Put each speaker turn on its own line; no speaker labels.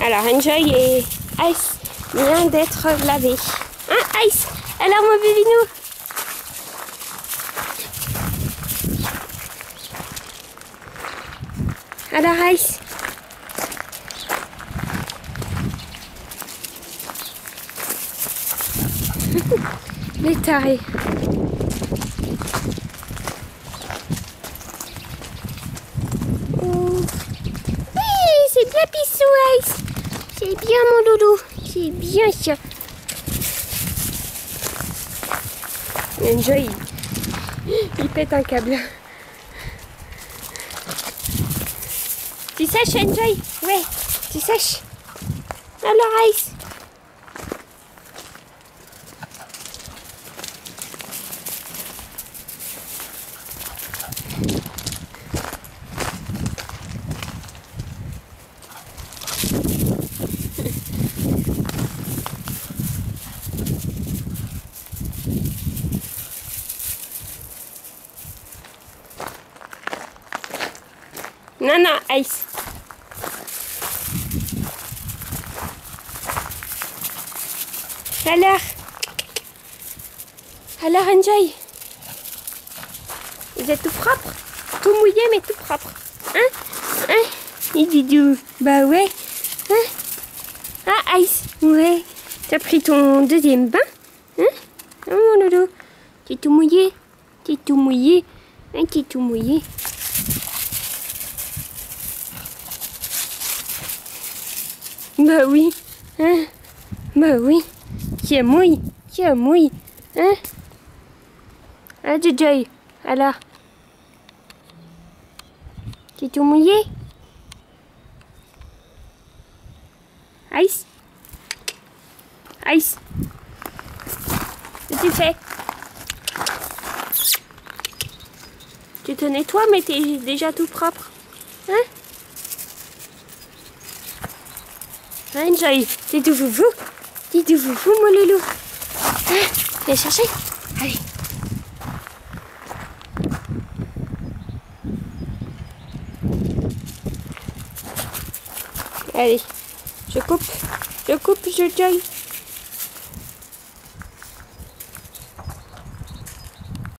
Alors, Enjoy et Ice vient d'être lavés. Hein, Ice? Alors, mon bébinou? Alors, Ice? Les tarés. Oh. Oui, c'est bien Pissou, Ice. C'est bien mon doudou. C'est bien ça. Enjoy, il pète un câble. Tu sèches, Enjoy? Ouais, tu sèches. Alors, Ice? Non, non, Ice. Alors, Enjoy. Vous êtes tout propre? Tout mouillé, mais tout propre. Hein? Hein? Et Didou? Bah ouais. Hein? Ah, Ice. Ouais. T'as pris ton deuxième bain? Hein? Oh, mon doudou. T'es tout mouillé? T'es tout mouillé? Hein, t'es tout mouillé? Bah oui, hein? Bah oui, qui mouille, hein? Ah, Joy, alors? Tu es tout mouillé? Ice? Ice? Qu'est-ce que tu fais? Tu te nettoies, mais t'es déjà tout propre, hein? Enjoy, t'es tout foufou, mon loulou. Hein? Viens chercher. Allez. Allez, je coupe, Joy.